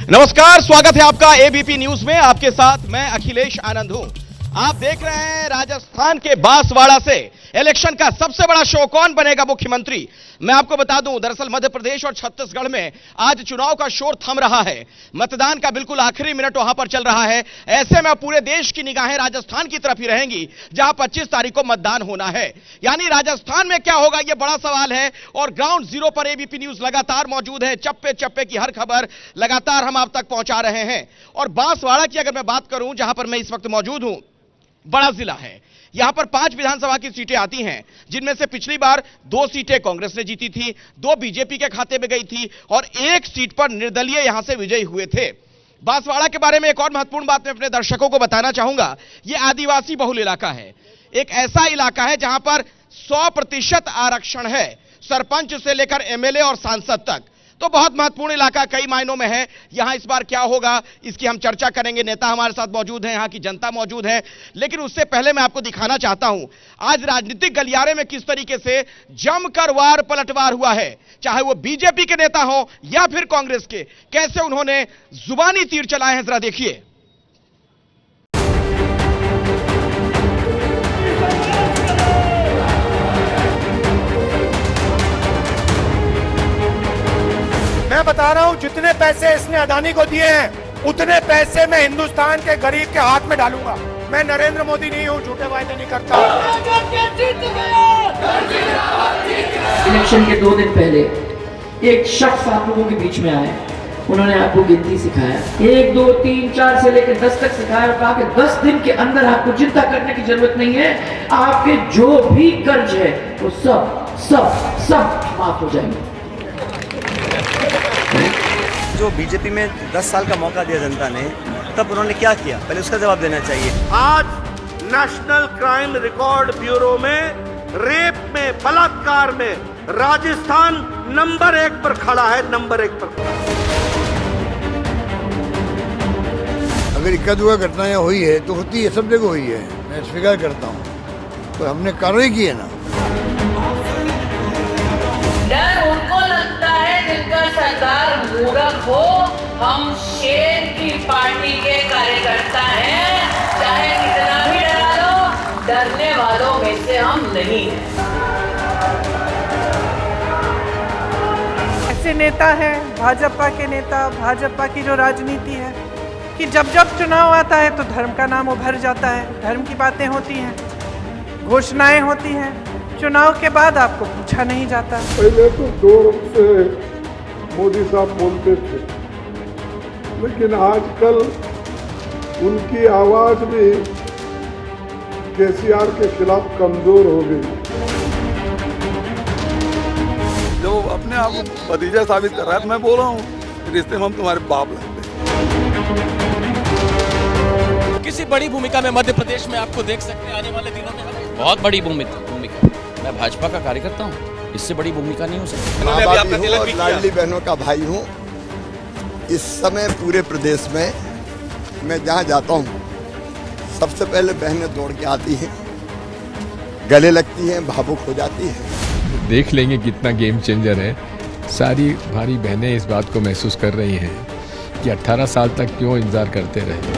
नमस्कार, स्वागत है आपका एबीपी न्यूज में। आपके साथ मैं अखिलेश आनंद हूं। आप देख रहे हैं राजस्थान के बांसवाड़ा से इलेक्शन का सबसे बड़ा शो, कौन बनेगा मुख्यमंत्री। मैं आपको बता दूं, दरअसल मध्य प्रदेश और छत्तीसगढ़ में आज चुनाव का शोर थम रहा है। मतदान का बिल्कुल आखिरी मिनट वहां पर चल रहा है। ऐसे में पूरे देश की निगाहें राजस्थान की तरफ ही रहेंगी, जहां 25 तारीख को मतदान होना है। यानी राजस्थान में क्या होगा, यह बड़ा सवाल है। और ग्राउंड जीरो पर एबीपी न्यूज लगातार मौजूद है। चप्पे चप्पे की हर खबर लगातार हम आप तक पहुंचा रहे हैं। और बांसवाड़ा की अगर मैं बात करूं, जहां पर मैं इस वक्त मौजूद हूं, बड़ा जिला है। यहां पर 5 विधानसभा की सीटें आती हैं, जिनमें से पिछली बार 2 सीटें कांग्रेस ने जीती थी, 2 बीजेपी के खाते में गई थी और 1 सीट पर निर्दलीय यहां से विजयी हुए थे। बांसवाड़ा के बारे में एक और महत्वपूर्ण बात मैं अपने दर्शकों को बताना चाहूंगा। यह आदिवासी बहुल इलाका है। एक ऐसा इलाका है जहां पर 100% आरक्षण है, सरपंच से लेकर एमएलए और सांसद तक। तो बहुत महत्वपूर्ण इलाका कई मायनों में है। यहां इस बार क्या होगा, इसकी हम चर्चा करेंगे। नेता हमारे साथ मौजूद हैं, यहां की जनता मौजूद है। लेकिन उससे पहले मैं आपको दिखाना चाहता हूं आज राजनीतिक गलियारे में किस तरीके से जमकर वार पलटवार हुआ है। चाहे वो बीजेपी के नेता हो या फिर कांग्रेस के, कैसे उन्होंने जुबानी तीर चलाए हैं, जरा देखिए। मैं बता रहा हूं, जितने पैसे इसने अदानी को दिए हैं, उतने पैसे मैं हिंदुस्तान के गरीब के हाथ में डालूंगा। मैं नरेंद्र मोदी नहीं हूं, झूठे वायदे नहीं करता। इलेक्शन के 2 दिन पहले एक शख्स आप लोगों के बीच में आए, उन्होंने आपको गिनती सिखाया, 1 2 3 4 से लेकर 10 तक सिखाया और कहा कि 10 दिन के अंदर आपको चिंता करने की जरूरत नहीं है, आपके जो भी कर्ज है वो सब सब सब माफ हो जाएंगे। जो बीजेपी में 10 साल का मौका दिया जनता ने, तब उन्होंने क्या किया, पहले उसका जवाब देना चाहिए। आज नेशनल क्राइम रिकॉर्ड ब्यूरो में रेप में, बलात्कार में राजस्थान नंबर 1 पर खड़ा है, नंबर 1 पर। अगर इक्का दुक्का घटनाएं हुई है तो होती है, सब जगह हुई है, मैं स्वीकार करता हूँ। तो हमने कार्रवाई की है ना। डर उनको लगता है जिनका सरदार मूर्ख हो। हम शेर की पार्टी के कार्यकर्ता हैं, चाहे कितना भी डरा लो, डरने वालों में से हम नहीं हैं। ऐसे नेता हैं भाजपा के नेता, भाजपा की जो राजनीति है कि जब जब चुनाव आता है तो धर्म का नाम उभर जाता है, धर्म की बातें होती हैं, घोषणाएं होती हैं, चुनाव के बाद आपको पूछा नहीं जाता। पहले तो जोर से मोदी साहब बोलते थे, लेकिन आजकल उनकी आवाज भी केसीआर के खिलाफ कमजोर हो गई। जो अपने आप को भतीजा साबित कर रहा है, मैं बोल रहा हूँ रिश्ते में हम तुम्हारे बाप लगते हैं। किसी बड़ी भूमिका में मध्य प्रदेश में आपको देख सकते हैं आने वाले दिनों में। बहुत बड़ी भूमिका। मैं भाजपा का कार्यकर्ता हूँ, इससे बड़ी भूमिका नहीं हो सकती। और लाडली बहनों का भाई हूँ। इस समय पूरे प्रदेश में मैं जहाँ जाता हूँ, सबसे पहले बहनें दौड़ के आती हैं, गले लगती हैं, भावुक हो जाती हैं। देख लेंगे कितना गेम चेंजर है। सारी भारी बहनें इस बात को महसूस कर रही हैं कि 18 साल तक क्यों इंतजार करते रहे।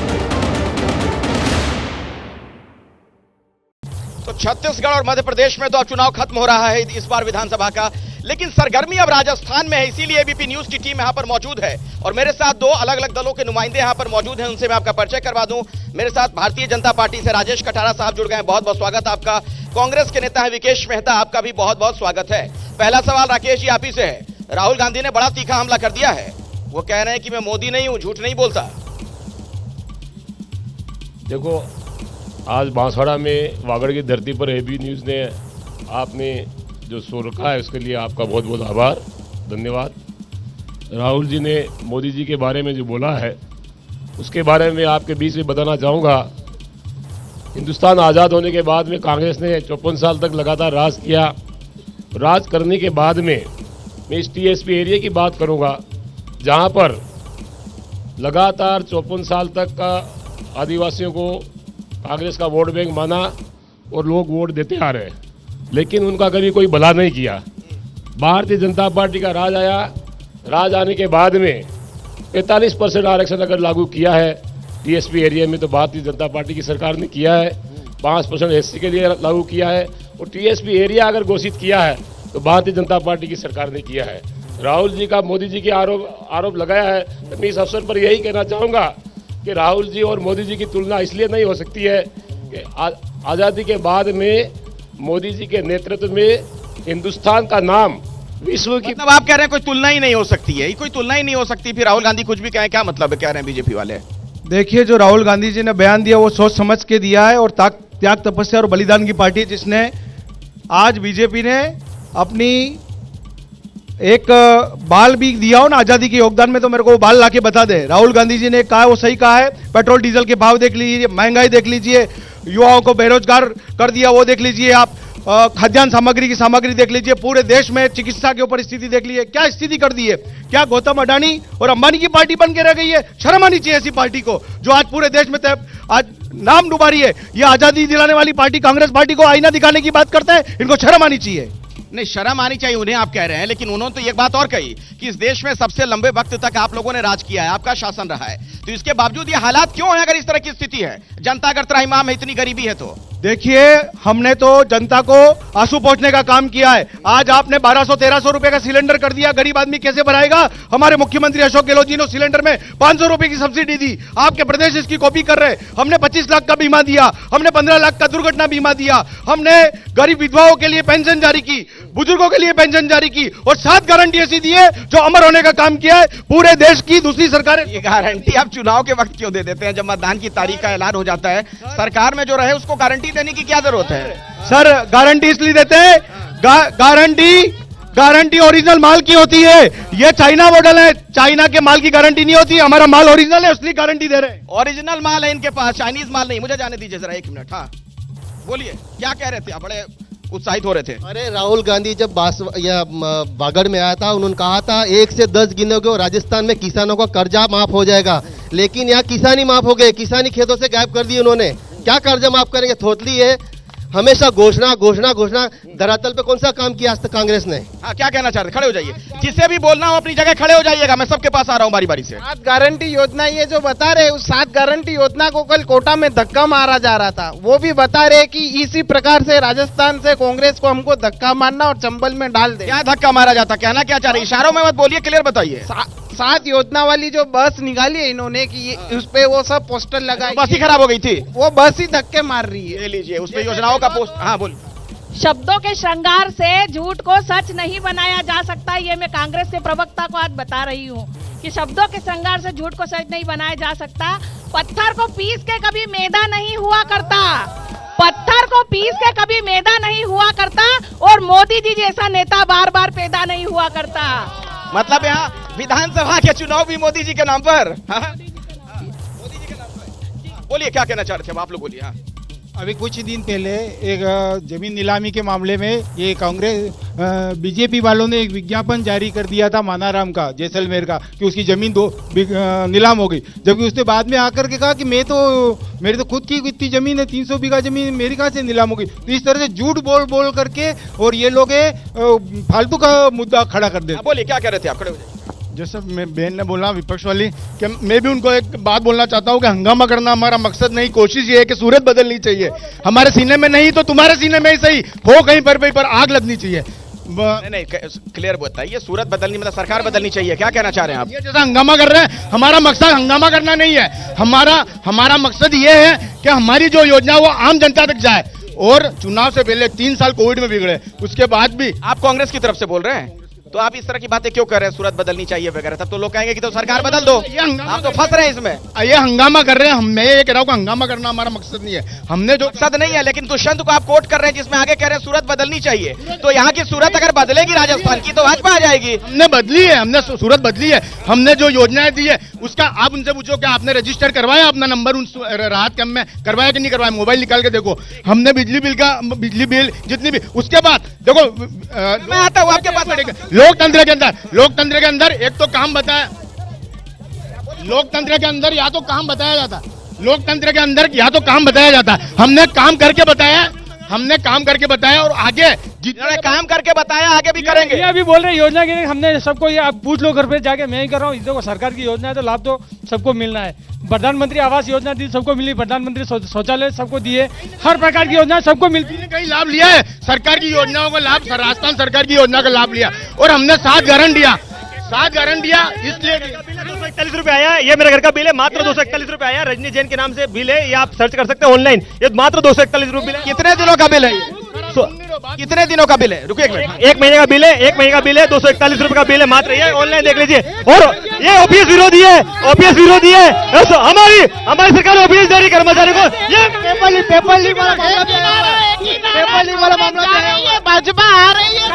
तो छत्तीसगढ़ और मध्य प्रदेश में तो अब चुनाव खत्म हो रहा है इस बार विधानसभा का, लेकिन सरगर्मी अब राजस्थान में है। इसीलिए एबीपी न्यूज की टीम यहां पर मौजूद है और मेरे साथ 2 अलग अलग दलों के नुमाइंदे यहां पर मौजूद हैं। उनसे मैं आपका परिचय करवा दूं। मेरे साथ भारतीय जनता पार्टी से राजेश कटारा साहब जुड़ गए हैं, बहुत बहुत स्वागत आपका। कांग्रेस के नेता है विकेश मेहता, आपका भी बहुत बहुत स्वागत है। पहला सवाल राकेश जी आप ही से है। राहुल गांधी ने बड़ा तीखा हमला कर दिया है, वो कह रहे हैं कि मैं मोदी नहीं हूं, झूठ नहीं बोलता। देखो, आज बांसवाड़ा में वागड़ की धरती पर एबी न्यूज ने आपने जो शो रखा है, उसके लिए आपका बहुत बहुत आभार, धन्यवाद। राहुल जी ने मोदी जी के बारे में जो बोला है, उसके बारे में आपके बीच में बताना चाहूँगा। हिंदुस्तान आज़ाद होने के बाद में कांग्रेस ने 54 साल तक लगातार राज किया। राज करने के बाद में मैं इस टीएसपी एरिया की बात करूँगा, जहाँ पर लगातार 54 साल तक का आदिवासियों को कांग्रेस का वोट बैंक माना और लोग वोट देते आ रहे हैं, लेकिन उनका कभी कोई भला नहीं किया। भारतीय जनता पार्टी का राज आया, राज आने के बाद में 45% आरक्षण अगर लागू किया है टीएसपी एरिया में तो भारतीय जनता पार्टी की सरकार ने किया है। 5% एससी के लिए लागू किया है और टीएसपी एरिया अगर घोषित किया है तो भारतीय जनता पार्टी की सरकार ने किया है। राहुल जी का मोदी जी के आरोप लगाया है, तो मैं इस अवसर पर यही कहना चाहूँगा कि राहुल जी और मोदी जी की तुलना इसलिए नहीं हो सकती है कि आज़ादी के बाद में मोदी जी के नेतृत्व में हिंदुस्तान का नाम विश्व की, मतलब आप कह रहे हैं कोई तुलना ही नहीं हो सकती है, कोई तुलना ही नहीं हो सकती, फिर राहुल गांधी कुछ भी कहें, क्या मतलब है कह रहे हैं बीजेपी वाले? देखिए, जो राहुल गांधी जी ने बयान दिया वो सोच समझ के दिया है और त्याग तपस्या और बलिदान की पार्टी, जिसने आज बीजेपी ने अपनी एक बाल भी दिया हो ना आजादी के योगदान में, तो मेरे को वो बाल लाके बता दे। राहुल गांधी जी ने कहा वो सही कहा है। पेट्रोल डीजल के भाव देख लीजिए, महंगाई देख लीजिए, युवाओं को बेरोजगार कर दिया वो देख लीजिए, आप खाद्यान्न सामग्री की सामग्री देख लीजिए, पूरे देश में चिकित्सा के ऊपर स्थिति देख लीजिए, क्या स्थिति कर दी है। क्या गौतम अडानी और अंबानी की पार्टी बन के रह गई है? शर्म आनी चाहिए ऐसी पार्टी को जो आज पूरे देश में आज नाम डुबा रही है। ये आजादी दिलाने वाली पार्टी कांग्रेस पार्टी को आईना दिखाने की बात करता है, इनको शर्म आनी चाहिए। नहीं, शर्म आनी चाहिए उन्हें, आप कह रहे हैं, लेकिन उन्होंने तो एक बात और कही कि इस देश में सबसे लंबे वक्त तक आप लोगों ने राज किया है, आपका शासन रहा है, तो इसके बावजूद ये हालात क्यों है? अगर इस तरह की स्थिति है, जनता अगर त्राहिमाम है, इतनी गरीबी है तो देखिए, हमने तो जनता को आंसू पहुंचने का काम किया है। आज आपने 1200-1300 रुपए का सिलेंडर कर दिया, गरीब आदमी कैसे भराएगा? हमारे मुख्यमंत्री अशोक गहलोत जी ने सिलेंडर में 500 रुपए की सब्सिडी दी, आपके प्रदेश इसकी कॉपी कर रहे। हमने 25 लाख का बीमा दिया, हमने 15 लाख का दुर्घटना बीमा दिया, हमने गरीब विधवाओं के लिए पेंशन जारी की, बुजुर्गों के लिए पेंशन जारी की और 7 गारंटी ऐसी दी है जो अमर होने का काम किया है पूरे देश की दूसरी सरकारें। ये गारंटी आप चुनाव के वक्त क्यों दे देते हैं? जब मतदान की तारीख का ऐलान हो जाता है, सरकार में जो रहे उसको गारंटी देने की क्या जरूरत है? सर, गारंटी इसलिए देते हैं, गारंटी ओरिजिनल माल की होती है। ये चाइना मॉडल है, चाइना के माल की गारंटी नहीं होती, हमारा माल ओरिजिनल है इसलिए गारंटी दे रहे हैं। ओरिजिनल माल है इनके पास, चाइनीज माल नहीं। मुझे जाने दीजिए जरा 1 मिनट। हाँ बोलिए, क्या कह रहे थे आप? बड़े उत्साहित हो रहे थे। अरे, राहुल गांधी जब बागड़ में आया था, उन्होंने कहा था 1 से 10 गिनोगे और राजस्थान में किसानों का कर्जा माफ हो जाएगा, लेकिन यहाँ किसानी माफ हो गए, किसानी खेतों से गायब कर दी उन्होंने। क्या कर्जा माफ करेंगे? थोतली है, हमेशा घोषणा घोषणा घोषणा। धरातल पे कौन सा काम किया आज तक कांग्रेस ने? हाँ, क्या कहना चाह रहे? खड़े हो जाइए, जिससे भी बोलना हो अपनी जगह खड़े हो जाइएगा, मैं सबके पास आ रहा हूँ बारी बारी से। 7 गारंटी योजना ये जो बता रहे, उस 7 गारंटी योजना को कल कोटा में धक्का मारा जा रहा था, वो भी बता रहे कि इसी प्रकार से राजस्थान से कांग्रेस को हमको धक्का मारना और चंबल में डाल दे। क्या धक्का मारा जाता? कहना क्या चाह रहे? इशारों में मत बोलिए, क्लियर बताइए। 7 योजना वाली जो बस निकाली है इन्होंने कि उस पे वो सब पोस्टर लगाए, बस ही खराब हो गई थी, वो बस ही धक्के मार रही है। ले लीजिए उस पे योजनाओं का पोस्ट। हाँ बोल। शब्दों के श्रृंगार से झूठ को सच नहीं बनाया जा सकता, ये मैं कांग्रेस के प्रवक्ता को आज बता रही हूँ कि शब्दों के श्रृंगार से झूठ को सच नहीं बनाया जा सकता। पत्थर को पीस के कभी मैदा नहीं हुआ करता, पत्थर को पीस के कभी मैदा नहीं हुआ करता, और मोदी जी जैसा नेता बार बार पैदा नहीं हुआ करता। मतलब यहाँ विधानसभा के चुनाव भी मोदी जी के नाम पर? मोदी जी के नाम पर। बोलिए, क्या कहना चाह रहे थे आप लोग? बोलिए। हाँ, अभी कुछ दिन पहले एक जमीन नीलामी के मामले में ये कांग्रेस बीजेपी वालों ने एक विज्ञापन जारी कर दिया था मानाराम का, जैसलमेर का, कि उसकी जमीन नीलाम हो गई, जबकि उसने बाद में आकर के कहा कि मेरी तो खुद की इतनी जमीन है, 300 बीघा जमीन मेरी कहाँ से नीलाम हो गई। तो इस तरह से झूठ बोल करके और ये लोग फालतू का मुद्दा खड़ा कर देते। बोलिए, क्या कह रहे थे आप? खड़े हो जाइए। जैसे बहन ने बोला विपक्ष वाली, कि मैं भी उनको एक बात बोलना चाहता हूं कि हंगामा करना हमारा मकसद नहीं, कोशिश ये है कि सूरत बदलनी चाहिए। हमारे सीने में नहीं तो तुम्हारे सीने में ही सही हो, कहीं पर आग लगनी चाहिए। नहीं, क्लियर बताइए, सूरत बदलनी मतलब सरकार बदलनी चाहिए, क्या कहना चाह रहे हैं आप? ये जैसा हंगामा कर रहे हैं, हमारा मकसद हंगामा करना नहीं है, हमारा मकसद ये है कि हमारी जो योजना वो आम जनता तक जाए। और चुनाव से पहले 3 साल कोविड में बिगड़े, उसके बाद भी आप कांग्रेस की तरफ से बोल रहे हैं, तो आप इस तरह की बातें क्यों कर रहे हैं? सूरत बदलनी चाहिए वगैरह, तब तो लोग कहेंगे कि तो सरकार बदल दो। आप तो फंस रहे हैं इसमें। ये हंगामा कर रहे हैं, मैं ये कह रहा हूँ कि हंगामा करना हमारा मकसद नहीं है। हमने जो मकसद नहीं है, लेकिन दुष्यंत को आप कोट कर रहे हैं जिसमें आगे कह रहे हैं सूरत बदलनी चाहिए, तो यहाँ की सूरत अगर बदलेगी राजस्थान की तो भाजपा आ जाएगी। हमने बदली है, हमने सूरत बदली है, हमने जो योजनाएं दी है उसका आप उनसे पूछो कि आपने रजिस्टर करवाया अपना नंबर उन राहत कैंप में, करवाया कि नहीं करवाया? मोबाइल निकाल के देखो। हमने बिजली बिल जितनी भी, उसके बाद देखो मैं आता हूँ आपके पास। लोकतंत्र के अंदर एक तो काम बताया, लोकतंत्र के अंदर या तो काम बताया जाता, लोकतंत्र के अंदर या तो काम बताया जाता। हमने काम करके बताया और आगे जिन्होंने काम करके बताया आगे भी करेंगे। ये अभी बोल रहे योजना की हमने सबको, ये आप पूछ लो घर पे जाके, मैं ही कर रहा हूँ। देखो सरकार की योजना है तो लाभ तो सबको मिलना है। प्रधानमंत्री आवास योजना दी सबको मिली, प्रधानमंत्री शौचालय सबको दिए, हर प्रकार की योजना सबको मिलती है। कहीं लाभ लिया है सरकार की योजनाओं का लाभ, राजस्थान सरकार की योजना का लाभ लिया और हमने 7 गारंटियां इसलिए 241 रुपए आया। ये मेरे घर का बिल है, मात्र 241 रुपए आया। रजनी जैन के नाम से बिल है, ये आप सर्च कर सकते हैं ऑनलाइन। ये मात्र 241 रुपए बिल है। कितने दिनों का बिल है? कितने दिनों का बिल है? रुकिए एक मिनट। 1 महीने का बिल है, 1 महीने का बिल है, 241 रुपए का बिल है मात्र। ये ऑनलाइन देख लीजिए। और ये ओपीएस विरोधी है, ओपीएस विरोधी है। हमारी सरकार ओपीएस जारी कर्मचारी को ये पेपर लीक वाला मामला भाजपा आ रही है।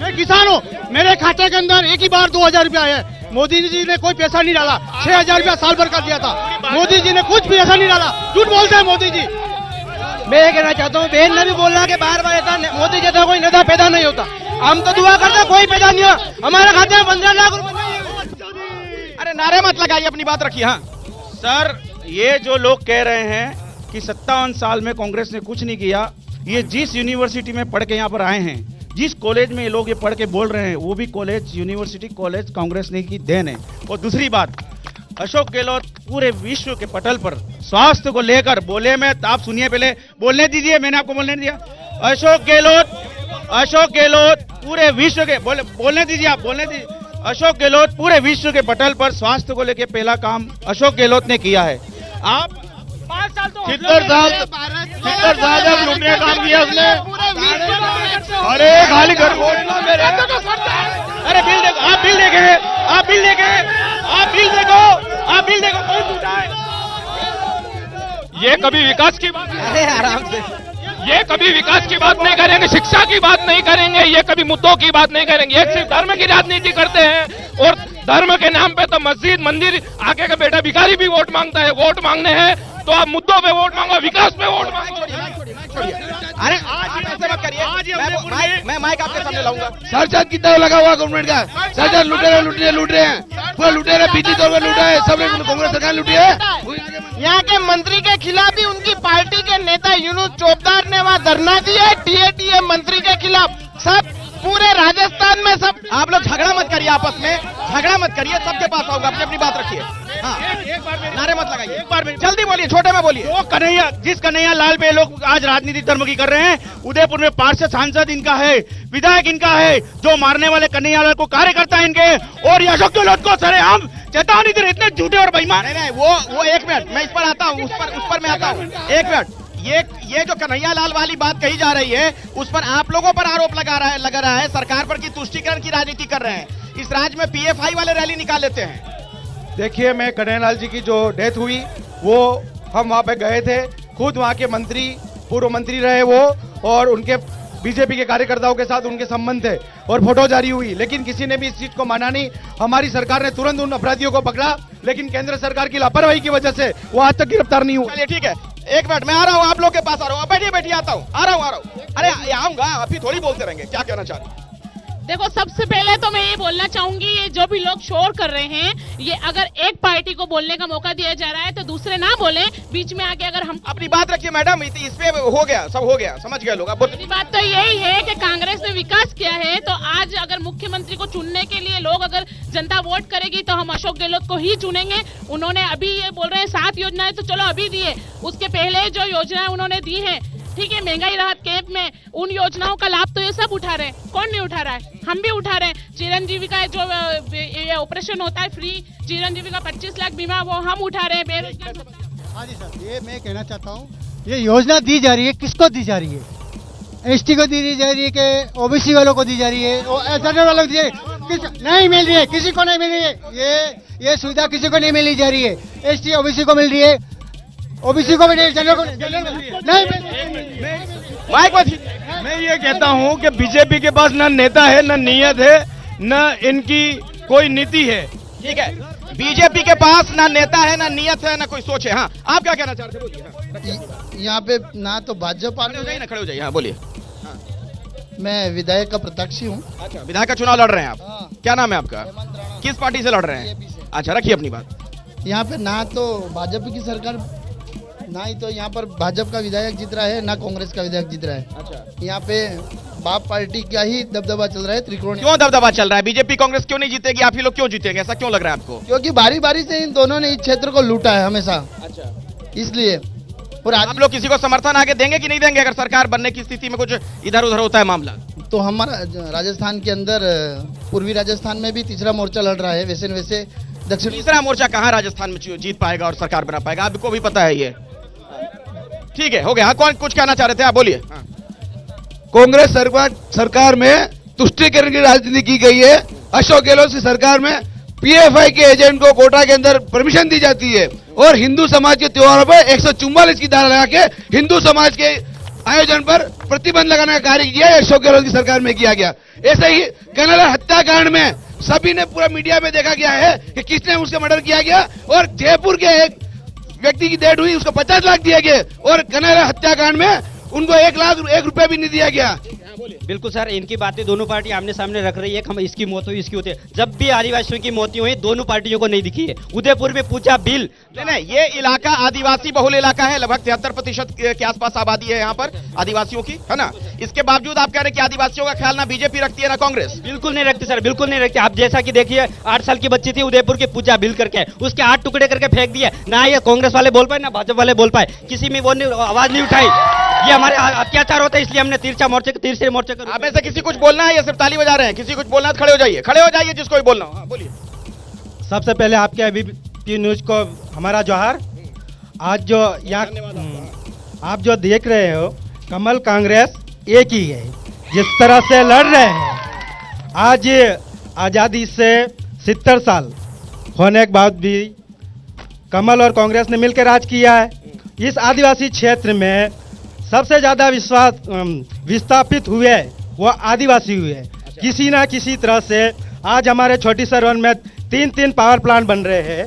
मैं किसान हूँ, मेरे खाते के अंदर एक ही बार 2000 रुपया आया है। मोदी जी ने कोई पैसा नहीं डाला, 6000 रुपया साल भर का दिया था। मोदी जी ने कुछ भी ऐसा नहीं डाला, झूठ बोलते हैं मोदी जी। मैं ये कहना चाहता हूँ, बहन ने भी बोला कि बार बार ऐसा मोदी जैसा कोई नेता पैदा नहीं होता। हम तो दुआ करते कोई पैदा नहीं हो, हमारे खाते में 15 लाख रुपए। अरे नारे मत लगाइए, अपनी बात रखिए। हाँ सर, ये जो लोग कह रहे हैं कि 57 साल में कांग्रेस ने कुछ नहीं किया, ये जिस यूनिवर्सिटी में पढ़ के यहाँ पर आए हैं, जिस कॉलेज में ये लोग ये पढ़ के बोल रहे हैं, वो भी कॉलेज, यूनिवर्सिटी कॉलेज कांग्रेस ने की देन है। और दूसरी बात, अशोक गहलोत पूरे विश्व के पटल पर स्वास्थ्य को लेकर बोले में, आप सुनिए, पहले बोलने दीजिए, मैंने आपको बोलने दिया। अशोक गहलोत पूरे विश्व के बोलने दीजिए, आप बोलने दीजिए। अशोक गहलोत पूरे विश्व के पटल पर स्वास्थ्य को लेकर पहला काम अशोक गहलोत ने किया है। आप 5 साल तो 70 साल जब लुटने काम किया उसने। अरे खाली घर अरे बिल देखो, आप बिल देखो, कौन टूटा है? ये कभी विकास की बात, अरे आराम से, ये कभी विकास की बात नहीं करेंगे, शिक्षा की बात नहीं करेंगे, ये कभी मुद्दों की बात नहीं करेंगे। एक सिर्फ धर्म की राजनीति करते हैं और धर्म के नाम पे तो मस्जिद मंदिर, आगे का बेटा भिखारी भी वोट मांगता है। वोट मांगने हैं तो आप मुद्दों पे वोट मांगो, विकास पे वोट मांगो। अरे आज ऐसे मत करिए, मैं माइक आपके सामने लाऊंगा। सरचार्ज कितना लगा हुआ गवर्नमेंट का? सरचार्ज लूट रहे हैं, पूरा लूटे रहे, बीती तौर पर लूटा है, सबने कांग्रेस सरकार लूटी है। यहाँ के मंत्री के खिलाफ भी उनकी पार्टी के नेता यूनुस चौबदार ने वहाँ धरना दिया, टीए मंत्री के खिलाफ। सब पूरे राजस्थान में सब, आप लोग झगड़ा मत करिए, आपस में झगड़ा मत करिए, सबके पास आऊंगा, अपनी बात रखिए। हाँ, नारे मत लगाइए, एक बार में जल्दी बोलिए, छोटे में बोलिए। वो कन्हैया, जिस कन्हैया लाल पे लोग आज राजनीति धर्म की कर रहे हैं, उदयपुर में पार्षद सांसद इनका है, विधायक इनका है, जो मारने वाले कन्हैया लाल को कार्यकर्ता इनके, और ये अशोक गहलोत को सरेआम चेतावनी दे रहे, इतने झूठे और बेईमान। नहीं, वो एक मिनट, मैं इस पर आता हूँ, उस पर मैं आता हूँ, एक मिनट। ये जो कन्हैया लाल वाली बात कही जा रही है, उस पर आप लोगों पर आरोप लगा रहा है, सरकार पर की तुष्टीकरण की राजनीति कर रहे हैं। इस राज्य में पीएफआई वाले रैली निकाल लेते हैं। देखिए, मैं कन्हैया लाल जी की जो डेथ हुई, वो हम वहाँ पे गए थे, खुद वहाँ के मंत्री, पूर्व मंत्री रहे वो, और उनके बीजेपी के कार्यकर्ताओं के साथ उनके संबंध थे और फोटो जारी हुई, लेकिन किसी ने भी इस चीज को माना नहीं। हमारी सरकार ने तुरंत उन अपराधियों को पकड़ा, लेकिन केंद्र सरकार की लापरवाही की वजह से वो आज तक गिरफ्तार नहीं हुआ। चलिए ठीक है, एक मिनट, मैं आ रहा हूँ, आप लोग के पास आ रहा हूँ। बैठिए, आता हूँ, आ रहा हूँ। अरे आऊंगा, अभी थोड़ी बोलते रहेंगे। क्या कहना चाह रहे हैं? देखो, सबसे पहले तो मैं ये बोलना चाहूंगी, ये जो भी लोग शोर कर रहे हैं, ये अगर एक पार्टी को बोलने का मौका दिया जा रहा है तो दूसरे ना बोले, बीच में आके अगर हम अपनी बात रखिए मैडम, इस पे हो गया, सब हो गया, समझ गए लोग। अब बात तो यही है कि कांग्रेस ने विकास किया है, तो आज अगर मुख्यमंत्री को चुनने के लिए लोग, अगर जनता वोट करेगी तो हम अशोक गहलोत को ही चुनेंगे। उन्होंने अभी ये बोल रहे हैं 7 योजनाएं, तो चलो अभी दिए, उसके पहले जो योजनाएं उन्होंने दी है, ठीक है, महंगाई राहत कैंप में, उन योजनाओं का लाभ तो ये सब उठा रहे हैं। कौन नहीं उठा रहा है? हम भी उठा रहे हैं। चिरंजीवी का जो ये ऑपरेशन होता है फ्री, चिरंजीवी का 25 लाख बीमा, वो हम उठा रहे हैं। बेरोजगार। हाँ जी सर, ये मैं कहना चाहता हूँ, ये योजना दी जा रही है, किसको दी जा रही है? एसटी को दी जा रही है कि ओबीसी वालों को दी जा रही है, और जनरल वालों को दी नहीं मिल रही है, किसी को नहीं मिल रही है। ये सुविधा किसी को नहीं मिली जा रही है। एसटी ओबीसी को मिल रही है, ओबीसी को भी नहीं, जनरल को नहीं। मैं ये कहता हूँ कि बीजेपी के पास न नेता है, न नीयत है, न इनकी कोई नीति है। ठीक है, बीजेपी के पास ना नेता है, ना नियत है, ना कोई सोच है। हाँ, आप क्या कहना चाहते हैं? यहाँ पे ना तो भाजपा, खड़े हो जाइए। हाँ, बोलिए। मैं विधायक का प्रत्याशी हूँ। अच्छा, विधायक का चुनाव लड़ रहे हैं आप? क्या नाम है आपका? किस पार्टी से लड़ रहे हैं? अच्छा, रखिए अपनी बात। यहाँ पे ना तो भाजपा की सरकार, ना ही तो यहाँ पर भाजपा का विधायक जीत रहा है, ना कांग्रेस का विधायक जीत रहा है। अच्छा, यहाँ पे बाप पार्टी का ही दबदबा चल रहा है त्रिकोण। क्यों दबदबा चल रहा है? बीजेपी कांग्रेस क्यों नहीं जीतेगी? आप ही लोग क्यों जीतेंगे? ऐसा क्यों लग रहा है आपको? क्योंकि बारी बारी से इन दोनों ने इस क्षेत्र को लूटा है हमेशा। अच्छा, इसलिए और आप लोग किसी को समर्थन आगे देंगे कि नहीं देंगे अगर सरकार बनने की स्थिति में कुछ इधर उधर होता है मामला? तो हमारा राजस्थान के अंदर पूर्वी राजस्थान में भी तीसरा मोर्चा लड़ रहा है, वैसे न वैसे दक्षिण। तीसरा मोर्चा कहाँ राजस्थान में जीत पाएगा और सरकार बना पाएगा? आपको भी पता है ये। ठीक है, हो गया। हाँ, कौन कुछ कहना चाह रहे थे आप? बोलिए। कांग्रेस सरकार में तुष्टीकरण की राजनीति की गई है। अशोक गहलोत की सरकार में पीएफआई के एजेंट को कोटा के अंदर परमिशन दी जाती है और हिंदू समाज के त्योहारों पर 144 की धारा लगा के हिंदू समाज के आयोजन पर प्रतिबंध लगाने का कार्य किया है, अशोक गहलोत की सरकार में किया गया। ऐसे ही कन्हैया हत्याकांड में सभी ने पूरा मीडिया में देखा गया है कि किसने उसका मर्डर किया गया और जयपुर के एक व्यक्ति की डेथ हुई, उसको 50 लाख दिया गया और कन्हैया हत्याकांड में उनको 1 रुपया भी नहीं दिया गया। बिल्कुल सर, इनकी बातें दोनों पार्टी आमने सामने रख रही है। हम इसकी मौत हुई, इसकी होती है। जब भी आदिवासियों की मौतें हुई दोनों पार्टियों को नहीं दिखी है। उदयपुर में पूछा बिल नहीं, ये इलाका आदिवासी बहुल इलाका है। लगभग 73% के आसपास आबादी है यहाँ पर आदिवासियों की, है ना? इसके बावजूद आप कह रहे हैं कि आदिवासियों का ख्याल ना बीजेपी रखती है ना कांग्रेस। बिल्कुल नहीं रखती सर, बिल्कुल नहीं रखती। आप जैसा कि देखिए 8 साल की बच्ची थी उदयपुर के पूजा बिल करके, उसके 8 टुकड़े करके फेंक दिए। ना ये कांग्रेस वाले बोल पाए ना भाजपा वाले बोल पाए, किसी में वो आवाज नहीं उठाई। ये हमारे अत्याचार होता है, इसलिए हमने तीसरे मोर्चे आप में से किसी कुछ बोलना है या सिर्फ ताली बजा रहे हैं? किसी कुछ बोलना है? खड़े हो जाइए, खड़े हो जाइए जिसको भी बोलना हो। हाँ, बोलिए। सबसे पहले आपके एबीपी न्यूज को हमारा जोहार। आज जो यहाँ आप जो देख रहे हो, कमल कांग्रेस एक ही है। जिस तरह से लड़ रहे हैं आज आज़ादी से 70 साल होने के बाद भी कमल और कांग्रेस ने मिलकर राज किया है। इस आदिवासी क्षेत्र में सबसे ज्यादा विस्थापित हुए वो आदिवासी हुए। किसी ना किसी तरह से आज हमारे छोटी सरवन में 3 पावर प्लांट बन रहे हैं।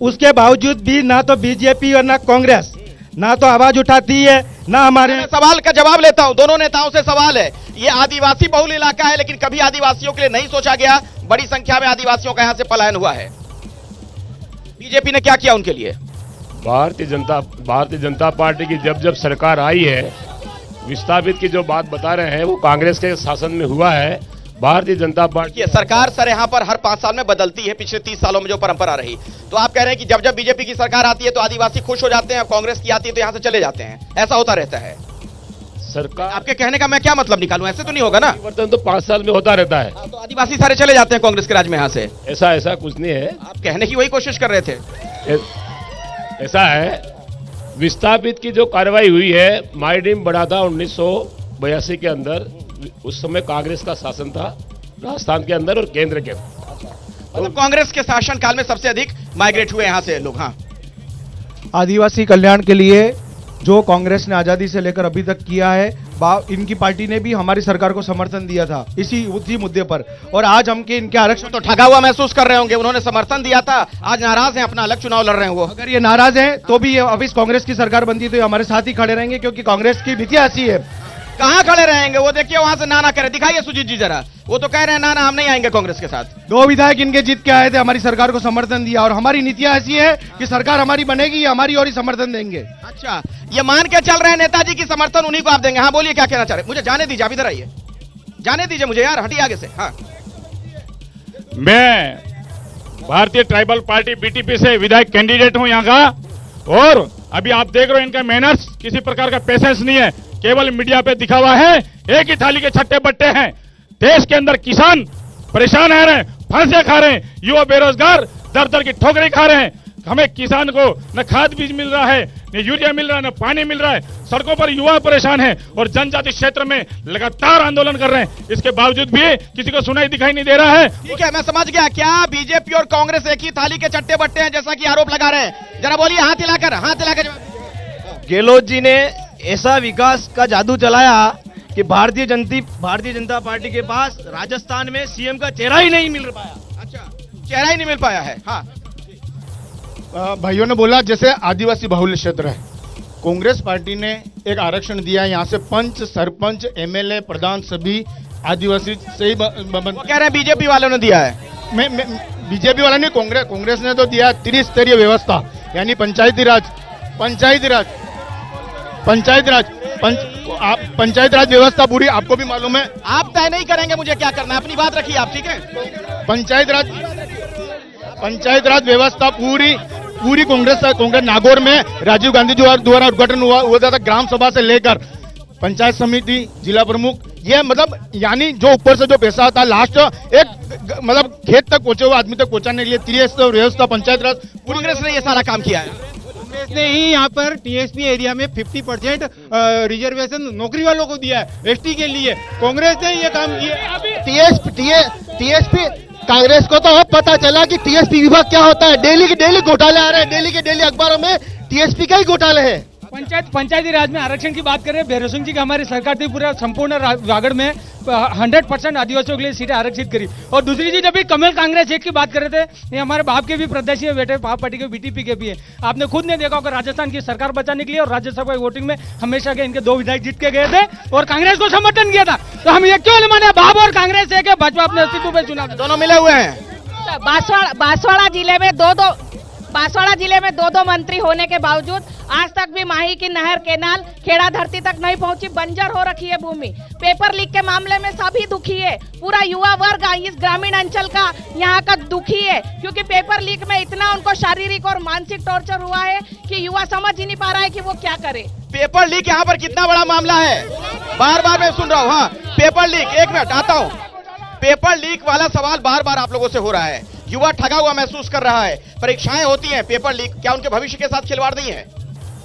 उसके बावजूद भी ना तो बीजेपी और ना कांग्रेस ना तो आवाज उठाती है ना हमारे। सवाल का जवाब लेता हूं, दोनों नेताओं से सवाल है। ये आदिवासी बहुल इलाका है, लेकिन कभी आदिवासियों के लिए नहीं सोचा गया। बड़ी संख्या में आदिवासियों का यहां से पलायन हुआ है। बीजेपी ने क्या किया उनके लिए? भारतीय जनता पार्टी की जब सरकार आई है, विस्थापित की जो बात बता रहे हैं वो कांग्रेस के शासन में हुआ है। भारतीय जनता पार्टी सरकार सर यहाँ पर हर 5 साल में बदलती है, पिछले 30 सालों में जो परंपरा रही। तो आप कह रहे हैं कि जब बीजेपी की सरकार आती है तो आदिवासी खुश हो जाते हैं, अब कांग्रेस की आती है तो यहाँ से चले जाते हैं, ऐसा होता रहता है? सरकार आपके कहने का मैं क्या मतलब निकालूं? ऐसे तो नहीं होगा ना। परिवर्तन तो 5 साल में होता रहता है। तो आदिवासी सारे चले जाते हैं कांग्रेस के राज में यहाँ से? ऐसा कुछ नहीं है। आप कहने की वही कोशिश कर रहे थे। ऐसा है, विस्थापित की जो कार्रवाई हुई है, माइडिम बढ़ा था 1982 के अंदर। उस समय कांग्रेस का शासन था राजस्थान के अंदर और केंद्र के अंदर। मतलब कांग्रेस के शासन काल में सबसे अधिक माइग्रेट हुए यहाँ से लोग। हाँ, आदिवासी कल्याण के लिए जो कांग्रेस ने आजादी से लेकर अभी तक किया है, इनकी पार्टी ने भी हमारी सरकार को समर्थन दिया था उसी मुद्दे पर। और आज हम के इनके आरक्षण तो ठगा हुआ महसूस कर रहे होंगे। उन्होंने समर्थन दिया था, आज नाराज हैं, अपना अलग चुनाव लड़ रहे हैं। वो अगर ये नाराज हैं तो भी अब इस कांग्रेस की सरकार बनती तो ये हमारे साथ ही खड़े रहेंगे, क्योंकि कांग्रेस की नीति ऐसी है। कहां खड़े रहेंगे? वो देखिए वहां से नाना करे, दिखाइए सुजीत जी जरा। वो तो कह रहे हैं ना हम नहीं आएंगे कांग्रेस के साथ। 2 विधायक इनके जीत के आए थे, हमारी सरकार को समर्थन दिया। और हमारी नीतियां ऐसी है कि सरकार हमारी बनेगी, हमारी और ही समर्थन देंगे। अच्छा, ये मान के चल रहे हैं नेताजी की समर्थन उन्हीं को आप देंगे? हाँ, बोलिए क्या कहना चाह रहे? मुझे जाने दीजिए, आप इधर आइए, जाने दीजिए मुझे यार, हटिए आगे से। हाँ, मैं भारतीय ट्राइबल पार्टी बीटीपी से विधायक कैंडिडेट हूं यहाँ का। और अभी आप देख रहे हो इनका मैनर्स, किसी प्रकार का पेशेंस नहीं है, केवल मीडिया पे दिखावा है। एक ही थाली के छट्टे बट्टे हैं। देश के अंदर किसान परेशान रह रहे हैं, फांसे खा रहे हैं, युवा बेरोजगार दर की ठोकरें खा रहे हैं। हमें किसान को न खाद बीज मिल रहा है, न यूरिया मिल रहा है, न पानी मिल रहा है। सड़कों पर युवा परेशान है और जनजाति क्षेत्र में लगातार आंदोलन कर रहे हैं। इसके बावजूद भी किसी को सुनाई दिखाई नहीं दे रहा है। ठीक है, मैं समझ गया। क्या बीजेपी और कांग्रेस एक ही थाली के चट्टे बट्टे हैं, जैसा कि आरोप लगा रहे हैं? जरा बोलिए, हाथ हिलाकर। गहलोत जी ने ऐसा विकास का जादू चलाया कि भारतीय जनता पार्टी के पास राजस्थान में सीएम का चेहरा ही नहीं मिल पाया। अच्छा, चेहरा ही नहीं मिल पाया है। हाँ, भाइयों ने बोला जैसे आदिवासी बहुल क्षेत्र है, कांग्रेस पार्टी ने एक आरक्षण दिया है। यहाँ से पंच, सरपंच, एमएलए, प्रधान सभी आदिवासी से ही कह रहे हैं बीजेपी वालों ने दिया है। बीजेपी वाला नहीं, कांग्रेस ने तो दिया 3-स्तरीय व्यवस्था, यानी पंचायती राज आप पंचायत राज व्यवस्था पूरी आपको भी मालूम है। आप तय नहीं करेंगे मुझे क्या करना है, अपनी बात रखिए आप, ठीक है। पंचायत राज व्यवस्था पूरी कांग्रेस नागौर में राजीव गांधी द्वारा उद्घाटन हुआ था। ग्राम सभा से लेकर पंचायत समिति, जिला प्रमुख, ये मतलब यानी जो ऊपर से जो पैसा आता है लास्ट एक मतलब खेत तक पहुंचे हुए आदमी तक पहुंचाने के लिए टीएसपी व्यवस्था पंचायत राज कांग्रेस ने ये सारा काम किया है। कांग्रेस ने ही यहाँ पर टीएसपी एरिया में 50% रिजर्वेशन नौकरी वालों को दिया है, एसटी के लिए कांग्रेस ने ये काम किया। टीएसपी कांग्रेस को तो अब पता चला कि टीएसपी विभाग क्या होता है। डेली के डेली घोटाले आ रहे हैं, डेली के डेली अखबारों में टीएसपी का ही घोटाले हैं। पंचायती राज में आरक्षण की बात करें, भैरव सिंह जी की हमारी सरकार थी, पूरा संपूर्ण वागड़ में 100% आदिवासियों के लिए सीटें आरक्षित करी। और दूसरी चीज, अभी कमल कांग्रेस एक की बात कर रहे थे, ये हमारे बाप के भी प्रत्याशी है, बेटे बाप पार्टी के बीटीपी के भी है। आपने खुद ने देखा होगा राजस्थान की सरकार बचाने के लिए और राज्यसभा वोटिंग में हमेशा के इनके 2 विधायक जीत के गए थे और कांग्रेस को समर्थन किया था। तो हम ये क्यों माने बाप और कांग्रेस एक है, भाजपा अपने अस्तित्व पे चुनाव दोनों मिले हुए हैं। बांसवाड़ा जिले में दो मंत्री होने के बावजूद आज तक भी माही की नहर, केनाल, खेड़ा धरती तक नहीं पहुंची, बंजर हो रखी है भूमि। पेपर लीक के मामले में सभी दुखी है, पूरा युवा वर्ग इस ग्रामीण अंचल का यहाँ का दुखी है, क्योंकि पेपर लीक में इतना उनको शारीरिक और मानसिक टॉर्चर हुआ है कि युवा समझ ही नहीं पा रहा है कि वो क्या करे। पेपर लीक यहाँ पर कितना बड़ा मामला है, बार बार मैं सुन रहा हूँ। हाँ, पेपर लीक, एक मिनट आता हूँ। पेपर लीक वाला सवाल बार बार आप लोगों से हो रहा है, युवा ठगा हुआ महसूस कर रहा है, परीक्षाएं होती हैं, पेपर लीक, क्या उनके भविष्य के साथ खिलवाड़ नहीं है?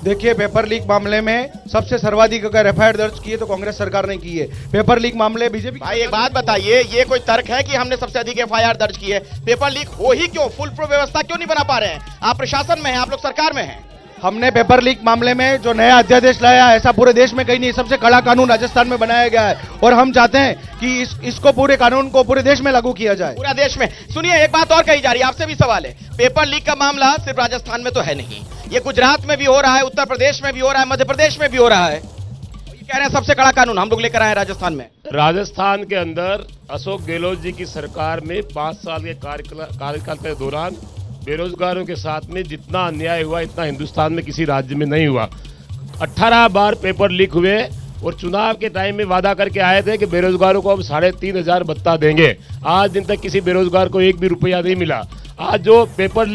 देखिए, पेपर लीक मामले में सबसे सर्वाधिक अगर एफआईआर दर्ज की है तो कांग्रेस सरकार ने की है। पेपर लीक मामले बीजेपी। भाई एक बात बताइए, ये कोई तर्क है कि हमने सबसे अधिक एफआईआर दर्ज की है? पेपर लीक हो ही क्यों? फुल प्रूफ व्यवस्था क्यों नहीं बना पा रहे हैं? आप प्रशासन में हैं, आप लोग सरकार में हैं। हमने पेपर लीक मामले में जो नया अध्यादेश लाया, ऐसा पूरे देश में कहीं नहीं, सबसे कड़ा कानून राजस्थान में बनाया गया है और हम चाहते हैं कि इसको पूरे कानून को पूरे देश में लागू किया जाए, पूरा देश में। सुनिए, एक बात और कही जा रही है, आपसे भी सवाल है। पेपर लीक का मामला सिर्फ राजस्थान में तो है नहीं, ये गुजरात में भी हो रहा है, उत्तर प्रदेश में भी हो रहा है, मध्य प्रदेश में भी हो रहा है। ये कह रहे हैं सबसे कड़ा कानून हम लोग लेकर आए राजस्थान में। राजस्थान के अंदर अशोक गहलोत जी की सरकार में 5 साल के कार्यकाल के दौरान बेरोजगारों के साथ में जितना अन्याय हुआ, इतना हिंदुस्तान में किसी राज्य में नहीं हुआ। 18 बार पेपर लीक हुए और चुनाव के टाइम में वादा करके आए थे कि बेरोजगारों को हम 3,500 भत्ता देंगे। आज दिन तक किसी बेरोजगार को एक भी रुपया नहीं मिला। आज जो पेपर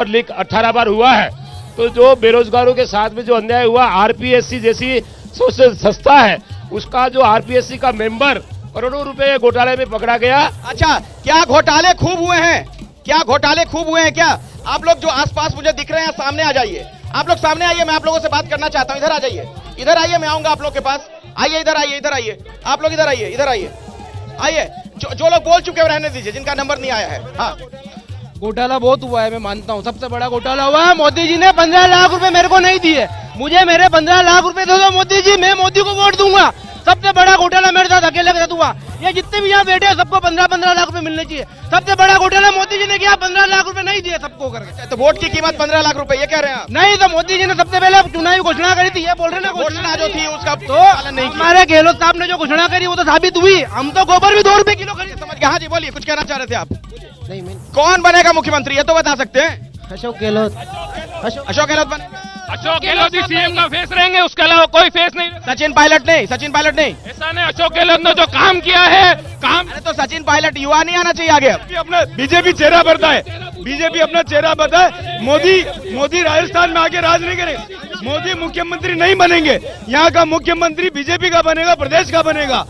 लीक 18 बार हुआ है, तो जो बेरोजगारों के साथ में जो अन्याय हुआ, आरपीएससी जैसी सोशल संस्था है, उसका जो आरपीएससी का मेंबर करोड़ों रुपए घोटाले में पकड़ा गया। अच्छा, क्या घोटाले खूब हुए हैं? क्या घोटाले खूब हुए हैं क्या? आप लोग जो आसपास मुझे दिख रहे हैं, सामने आ जाइए, आप लोग सामने आइए, मैं आप लोगों से बात करना चाहता हूं। इधर आ जाइए, इधर आइए, मैं आऊंगा आप लोग के पास। आइए, इधर आइए, इधर आइए, आप लोग इधर आइए, इधर आइए, आइए। जो लोग बोल चुके हैं रहने दीजिए, जिनका नंबर नहीं आया है। हाँ, घोटाला बहुत हुआ है, मैं मानता हूँ, सबसे बड़ा घोटाला हुआ है। मोदी जी ने 15 लाख रुपए मेरे को नहीं दिए, मुझे मेरे 15 लाख रुपए दे दो मोदी जी, मैं मोदी को वोट दूंगा। सबसे बड़ा घोटाला मेरे साथ अकेले के साथ हुआ। ये जितने भी यहाँ बैठे हैं, सबको 15-15 लाख रुपए मिलने चाहिए। सबसे बड़ा घोटाला मोदी जी ने किया, 15 लाख रुपए नहीं दिए सबको करके। तो वोट की कीमत 15 लाख रुपए, ये कह रहे हैं आप? नहीं, तो मोदी जी ने सबसे पहले चुनावी घोषणा करी थी, ये बोल रहे ना, घोषणा जो थी उसका तो हमारे गहलोत साहब ने जो घोषणा करी वो तो साबित हुई। हम तो गोबर भी 2 रुपए किलो खरीद। समझ गया। हाँ जी, बोलिए, कुछ कहना चाह रहे थे आप? नहीं, कौन बनेगा मुख्यमंत्री, ये तो बता सकते हैं? अशोक गहलोत। अशोक गहलोत बनेगा। अशोक गहलोत ही सीएम का फेस रहेंगे, उसके अलावा कोई फेस नहीं। सचिन पायलट नहीं, सचिन पायलट नहीं, ऐसा नहीं। अशोक गहलोत ने जो काम किया है, काम। अरे तो सचिन पायलट युवा नहीं आना चाहिए आगे? अपना बीजेपी चेहरा बताए, बीजेपी अपना चेहरा बताए। मोदी राजस्थान में आके राज नहीं करेंगे, मोदी मुख्यमंत्री नहीं बनेंगे। यहाँ का मुख्यमंत्री बीजेपी का बनेगा, प्रदेश का बनेगा।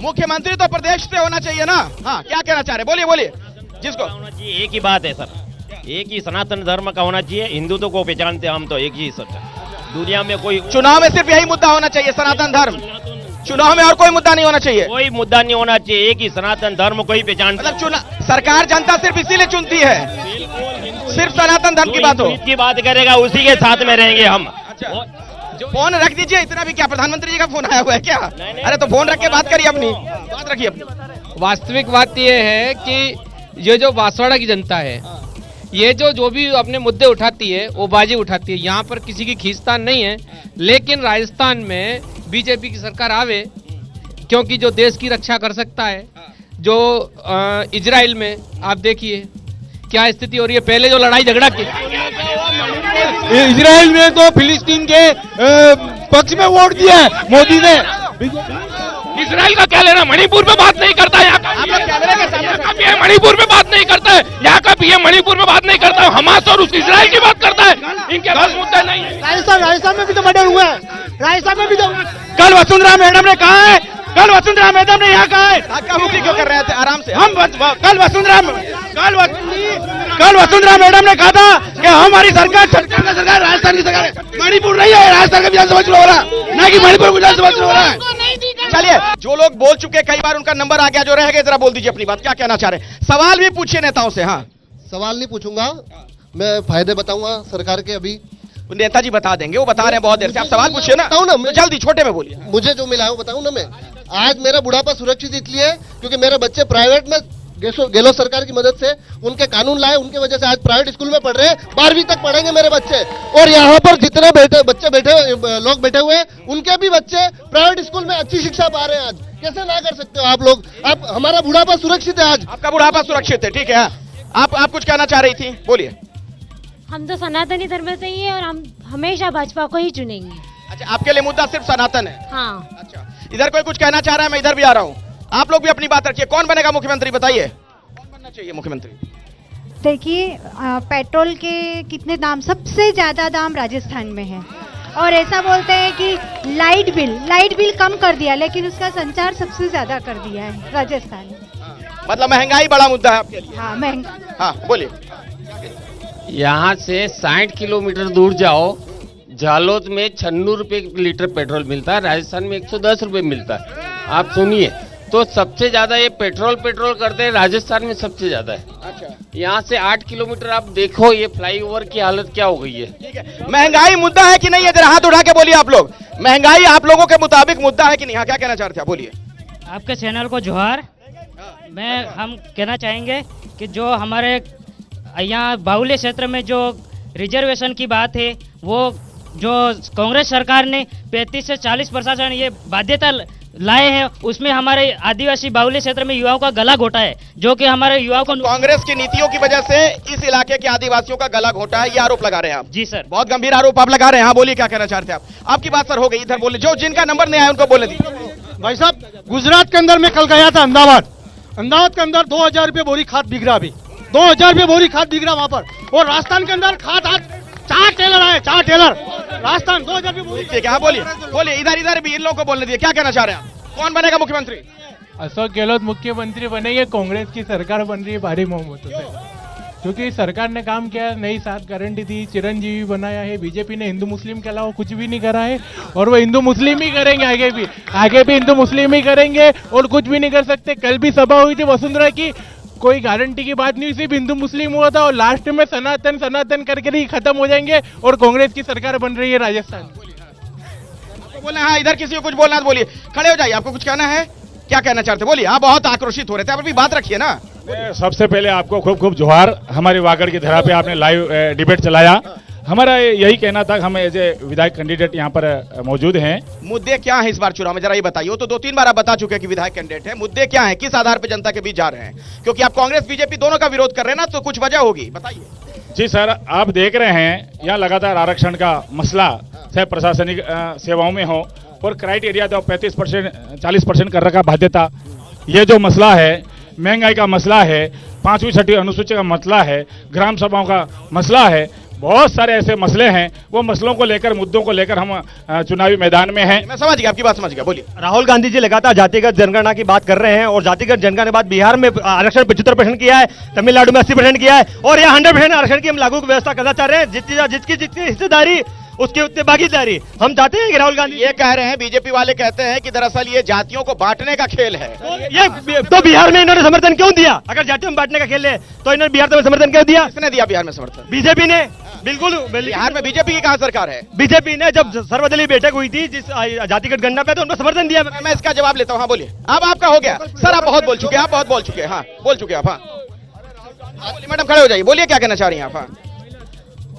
मुख्यमंत्री तो प्रदेश से होना चाहिए ना। हाँ, क्या कहना चाह रहे, बोलिए बोलिए। जिसको एक ही बात है सर, एक ही सनातन धर्म का होना चाहिए। हिंदुत्व को पहचानते हम तो एक ही सर, दुनिया में कोई। चुनाव में सिर्फ यही मुद्दा होना चाहिए, सनातन धर्म। चुनाव में और कोई मुद्दा नहीं होना चाहिए? कोई मुद्दा नहीं होना चाहिए, एक ही सनातन धर्म को ही पहचान। मतलब सरकार जनता सिर्फ इसीलिए चुनती है, सिर्फ सनातन धर्म की बात हो, की बात करेगा उसी के साथ में रहेंगे हम। फोन रख दीजिए, इतना भी क्या प्रधानमंत्री जी का फोन आया हुआ है क्या? अरे तो फोन रख के बात करिए, अपनी बात रखिए अपनी। वास्तविक बात यह है कि ये जो बांसवाड़ा की जनता है, ये जो भी अपने मुद्दे उठाती है वो बाजी उठाती है। यहाँ पर किसी की खींचतान नहीं है, लेकिन राजस्थान में बीजेपी की सरकार आवे, क्योंकि जो देश की रक्षा कर सकता है। जो इजराइल में आप देखिए क्या स्थिति हो रही है, पहले जो लड़ाई झगड़ा की इजराइल में तो फिलिस्तीन के पक्ष में वोट दिया है मोदी ने। इसराइल का क्या लेना, मणिपुर पे बात नहीं करता यहाँ का पीएम, मणिपुर पे बात नहीं करता है, यहाँ का पीएम मणिपुर पे बात नहीं करता है, हमास और उसकी इसराइल की बात करता है, इनके पास मुद्दा नहीं है। राजस्थान में भी तो मर्डर हुआ है, राजस्थान में भी तो। कल वसुंधरा मैडम ने कहा है, कल वसुंधरा मैडम ने यहाँ कहा है, धक्का-मुक्की क्यों कर रहे थे, आराम से। हम कल वसुंधरा मैडम ने कहा था कि हमारी सरकार राजस्थान की सरकार है, मणिपुर नहीं है, राजस्थान का विधानसभा चुनाव हो रहा है, ना कि मणिपुर विधानसभा चुनाव हो रहा है। चलिए, जो लोग बोल चुके कई बार उनका नंबर आ गया, जो रह गए जरा बोल दीजिए अपनी बात, क्या कहना चाह रहे हैं। सवाल भी पूछिए नेताओं से। हाँ, सवाल नहीं पूछूंगा मैं, फायदे बताऊंगा सरकार के। अभी नेताजी बता देंगे, वो बता रहे हैं बहुत देर से, आप सवाल पूछिए ना। बताऊं ना, जल्दी छोटे में बोलिए। मुझे जो मिला है वो बताऊं ना मैं। आज मेरा बुढ़ापा सुरक्षित इसलिए क्योंकि मेरे बच्चे प्राइवेट में गहलोत सरकार की मदद से उनके कानून लाए, उनकी वजह से आज प्राइवेट स्कूल में पढ़ रहे हैं, 12वीं तक पढ़ेंगे मेरे बच्चे। और यहाँ पर जितने लोग बैठे हुए हैं उनके भी बच्चे प्राइवेट स्कूल में अच्छी शिक्षा पा रहे हैं। आज कैसे ना कर सकते हो आप लोग। आप, हमारा बुढ़ापा सुरक्षित है। आज आपका बुढ़ापा सुरक्षित है, ठीक है। आप कुछ कहना चाह रही थी, बोलिए। हम तो सनातनी धर्म से ही है और हम हमेशा भाजपा को ही चुनेंगे। अच्छा, आपके लिए मुद्दा सिर्फ सनातन है। हाँ। अच्छा, इधर कोई कुछ कहना चाह रहा है, मैं इधर भी आ रहा हूँ। आप लोग भी अपनी बात रखिए। कौन बनेगा मुख्यमंत्री, बताइए कौन बनना चाहिए मुख्यमंत्री। देखिए, पेट्रोल के कितने दाम, सबसे ज्यादा दाम राजस्थान में है। और ऐसा बोलते हैं कि लाइट बिल कम कर दिया, लेकिन उसका संचार सबसे ज्यादा कर दिया है राजस्थान में। मतलब महंगाई बड़ा मुद्दा है आपके लिए। हाँ, महंगा। हाँ, बोलिए। यहाँ से 60 किलोमीटर दूर जाओ, झालोद में 96 रुपए लीटर पेट्रोल मिलता है, राजस्थान में 110 रुपए मिलता है। आप सुनिए, तो सबसे ज्यादा ये पेट्रोल करते हैं राजस्थान में, सबसे ज्यादा है। अच्छा, यहाँ से 8 किलोमीटर आप देखो, ये फ्लाईओवर की हालत क्या हो गई है। ठीक है, महंगाई मुद्दा है कि नहीं है, जरा हाथ उठा के बोलिए आप लोग। महंगाई आप लोगों के मुताबिक मुद्दा है कि नहीं। हाँ, क्या कहना चाहते हैं, बोलिए। आपके चैनल को जोहार। हम कहना चाहेंगे कि जो हमारे यहाँ बाहुल्य क्षेत्र में जो रिजर्वेशन की बात है, वो जो कांग्रेस सरकार ने 35 से 40% ये बाध्यता लाए हैं, उसमें हमारे आदिवासी बाहुल्य क्षेत्र में युवाओं का गला घोटा है, जो कि हमारे युवाओं को कांग्रेस की नीतियों की वजह से इस इलाके के आदिवासियों का गला घोटा है, ये आरोप लगा रहे हैं आप। जी सर, बहुत गंभीर आरोप आप लगा रहे हैं। हाँ, बोलिए, क्या कहना चाहते हैं आप। आपकी बात सर हो गई, इधर बोले। जो जिनका नंबर नहीं आया उनको बोले दीजिए। भाई साहब, गुजरात के अंदर मैं कल गया था, अहमदाबाद के अंदर 2000 रुपये बोरी खाद बिक रहा, अभी 2000 रुपये बोरी खाद बिक रहा वहां पर। और राजस्थान के अंदर खाद आज 4 टेलर आए, 4 टेलर राजस्थान 2000 रुपये बोरी। ठीक है, बोलिए। इधर भी इन लोगों को बोलने दिए। क्या कहना चाह रहे हैं आप, कौन बनेगा मुख्यमंत्री। अशोक गहलोत मुख्यमंत्री बनेंगे, कांग्रेस की सरकार बन रही है भारी बहुमतों से, क्योंकि सरकार ने काम किया, नई 7 गारंटी दी, चिरंजीवी बनाया है। बीजेपी ने हिंदू मुस्लिम के अलावा कुछ भी नहीं करा है, और वो हिंदू मुस्लिम ही करेंगे, आगे भी हिंदू मुस्लिम ही करेंगे, और कुछ भी नहीं कर सकते। कल भी सभा हुई थी वसुंधरा की, कोई गारंटी की बात नहीं, सिर्फ हिंदू मुस्लिम हुआ था, और लास्ट में सनातन करके ही खत्म हो जाएंगे, और कांग्रेस की सरकार बन रही है राजस्थान। बोलना है, इधर किसी को कुछ बोलना है बोलिए। खड़े हो जाइए, आपको कुछ कहना है, क्या कहना चाहते हैं, बोलिए। आप बहुत आक्रोशित हो रहे थे, आप भी बात रखिए ना। सबसे पहले आपको खूब खूब जोहार। हमारे वागड़ की धरा पे आपने लाइव डिबेट चलाया। हमारा यही कहना था, हम एज ए विधायक कैंडिडेट यहाँ पर मौजूद हैं। मुद्दे क्या हैं इस बार चुनाव में, जरा ये बताइए। वो तो 2-3 बार आप बता चुके हैं कि विधायक कैंडिडेट है, मुद्दे क्या हैं, किस आधार पर जनता के बीच जा रहे हैं, क्योंकि आप कांग्रेस बीजेपी दोनों का विरोध कर रहे हैं ना, तो कुछ वजह होगी, बताइए। जी सर, आप देख रहे हैं यहाँ लगातार आरक्षण का मसला, चाहे प्रशासनिक सेवाओं में हो, और क्राइटेरिया तो 35% 40% कर रखा बाध्यता, ये जो मसला है, महंगाई का मसला है, 5वीं 6वीं अनुसूची का मसला है, ग्राम सभाओं का मसला है, बहुत सारे ऐसे मसले हैं। वो मसलों को लेकर, मुद्दों को लेकर हम चुनावी मैदान में हैं। मैं समझ गया, आपकी बात समझ गया, बोलिए। राहुल गांधी जी लगातार जातिगत जनगणना की बात कर रहे हैं, और जातिगत जनगणना के बाद बिहार में आरक्षण 75% किया है, तमिलनाडु में 80% किया है, और यहाँ 100% आरक्षण की हम लागू व्यवस्था करना चाह रहे हैं। जितनी हिस्सेदारी उसके उत्ते भागीदारी हम चाहते हैं कि राहुल गांधी ये कह रहे हैं, बीजेपी वाले कहते हैं कि दरअसल ये जातियों को बांटने का खेल है। ये तो बिहार में इन्होंने समर्थन क्यों दिया? अगर जातियों में बांटने का खेल है तो इन्होंने बिहार में समर्थन क्यों दिया? किसने दिया बिहार में समर्थन? बीजेपी ने। बिल्कुल, बिहार में बीजेपी की कहां सरकार है? बीजेपी ने जब सर्वदलीय बैठक हुई थी जिस जातिगत गणना पे, तो उनको समर्थन दिया। मैं इसका जवाब लेता हूँ। हाँ, बोलिए। अब आपका हो गया सर, आप बहुत बोल चुके हैं, आप बहुत बोल चुके हैं। हाँ, बोल चुके आप। हाँ, मैडम खड़े हो जाइए, बोलिए, क्या कहना चाह रही हैं आप। हाँ,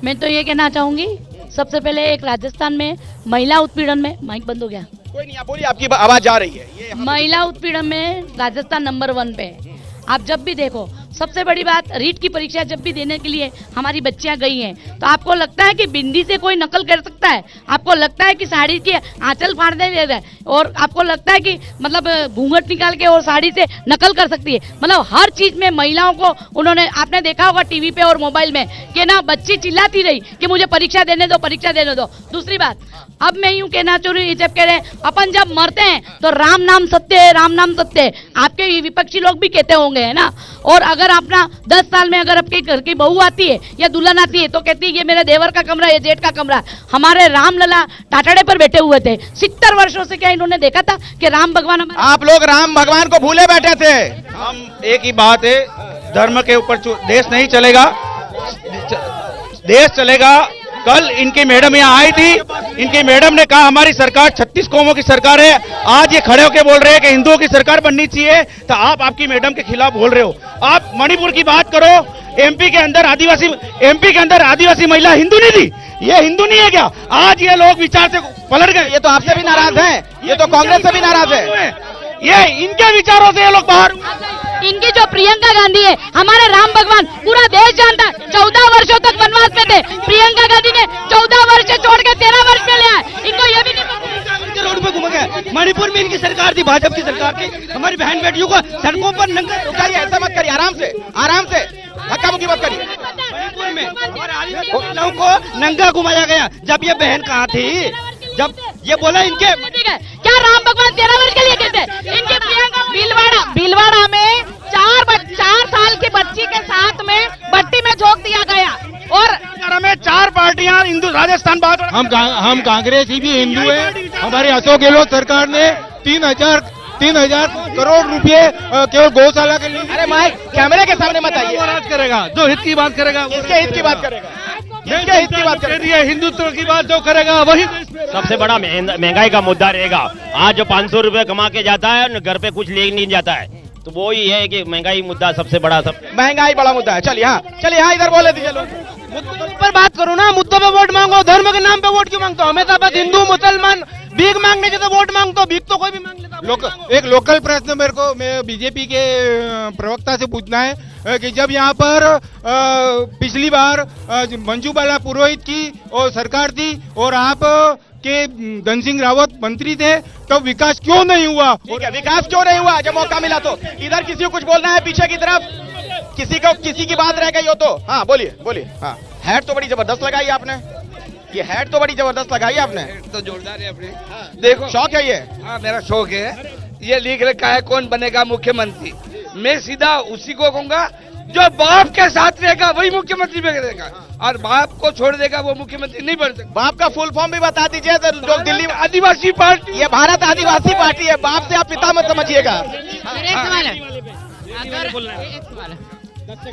मैं तो ये कहना चाहूंगी, सबसे पहले एक राजस्थान में महिला उत्पीड़न में, माइक बंद हो गया, कोई नहीं, आप बोलिए, आपकी आवाज जा रही है। महिला उत्पीड़न में राजस्थान नंबर 1 पे है। आप जब भी देखो, सबसे बड़ी बात, रीट की परीक्षा जब भी देने के लिए हमारी बच्चियां गई हैं, तो आपको लगता है कि बिंदी से कोई नकल कर सकता है? आपको लगता है कि साड़ी के आंचल फाड़ दे रहा है? और आपको लगता है कि मतलब घूंघट निकाल के और साड़ी से नकल कर सकती है? मतलब हर चीज में महिलाओं को उन्होंने, आपने देखा होगा टीवी पे और मोबाइल में कि ना बच्ची चिल्लाती रही कि मुझे परीक्षा देने दो, परीक्षा देने दो। दूसरी बात, अब मैं यूं कहना चाह रही हूँ, जब कह रहे हैं अपन जब मरते हैं तो राम नाम सत्य है, राम नाम सत्य है, आपके विपक्षी लोग भी कहते होंगे, है ना? और अगर अपना 10 साल में अगर आपके घर की बहू आती है या दुल्हन आती है तो कहती है ये मेरे देवर का कमरा, ये जेठ का कमरा। हमारे रामलला टाटाड़े पर बैठे हुए थे 70 वर्षों से, क्या इन्होंने देखा था कि राम भगवान हमारे? आप लोग राम भगवान को भूले बैठे थे। हम एक ही बात है, धर्म के ऊपर देश नहीं चलेगा, देश चलेगा। कल इनकी मैडम यहाँ आई थी, इनकी मैडम ने कहा हमारी सरकार 36 कौमों की सरकार है। आज ये खड़े होकर बोल रहे हैं कि हिंदुओं की सरकार बननी चाहिए, तो आप आपकी मैडम के खिलाफ बोल रहे हो। आप मणिपुर की बात करो, एमपी के अंदर आदिवासी महिला हिंदू नहीं थी, ये हिंदू नहीं है क्या? आज ये लोग विचार से पलट गए। ये तो आपसे भी नाराज हैं, ये तो कांग्रेस से भी नाराज है। ये इनके विचारों से ये लोग बाहर। इनकी जो प्रियंका गांधी है, हमारे राम भगवान पूरा देश जानता है, 14 वर्षों तक वनवास में थे। प्रियंका गांधी ने 14 वर्ष छोड़ के 13 वर्ष में लिया। इनको ये भी नहीं रोड पे घूम गए। मणिपुर में इनकी सरकार थी, भाजपा की सरकार थी। हमारी बहन बेटियों को सड़कों पर नंगा, ऐसा मत करिए, आराम से, आराम से, धक्का मुक्की मत करिए। मणिपुर में हमारे आदिवासी महिलाओं को नंगा घुमाया गया। जब ये बहन कहाँ थी, जब ये बोला इनके, क्या राम भगवान 13 वर्ष के लिए कहते? इनके प्रियंका भीलवाड़ा में 4 साल की बच्ची के साथ में भट्टी में झोंक दिया गया। और में 4 पार्टियां हिंदू, राजस्थान बात, हम कांग्रेस ही भी हिंदू है। हमारी अशोक गहलोत सरकार ने 3,000 करोड़ रुपए केवल गौशाला के लिए। अरे माइक कैमरे के सामने मत आइए। राज करेगा, जो हित की बात करेगा, किसके हित की बात करेगा? किसके हित की बात करेगा? हिंदुत्व की बात जो करेगा वही। सबसे बड़ा महंगाई का मुद्दा रहेगा। आज जो 500 रुपए कमा के जाता है, घर पे कुछ ले नहीं जाता है, तो वो ही है कि महंगाई मुद्दा सबसे बड़ा। महंगाई बड़ा मुद्दा है। चलिए हाँ, इधर बोले दीजिए लोग। मुद्दों पर बात करो ना, मुद्दों पे वोट मांगो। धर्म के नाम पे वोट क्यों मांगते हो? हमेशा बस हिंदू मुसलमान भीख मांगने के तो वोट मांगते हो, भीख तो कोई भी मांग लेता। एक लोकल प्रश्न मेरे को बीजेपी के प्रवक्ता से पूछना है कि जब यहाँ पर पिछली बार मंजू बाला पुरोहित की और सरकार थी और आप के धन सिंह रावत मंत्री थे, तो विकास क्यों नहीं हुआ? ठीक है, विकास क्यों नहीं हुआ? जब मौका मिला तो। इधर किसी को कुछ बोलना है पीछे की तरफ? किसी की बात रह गई हो तो हाँ बोलिए। हाँ, हैट तो बड़ी जबरदस्त लगाई आपने, ये हैट तो बड़ी जबरदस्त लगाई आपने, तो जोरदार है अपने। देखो, शौक है ये? हाँ, मेरा शौक है। ये लिख रखा है कौन बनेगा मुख्यमंत्री। मैं सीधा उसी को कहूंगा जो बाप के साथ रहेगा वही मुख्यमंत्री बनेगा, और बाप को छोड़ देगा वो मुख्यमंत्री नहीं बन सकता। बाप का फुल फॉर्म भी बता दीजिए। जो दिल्ली आदिवासी पार्टी, ये भारत आदिवासी पार्टी है। बाप से आप पिता मत समझिएगा।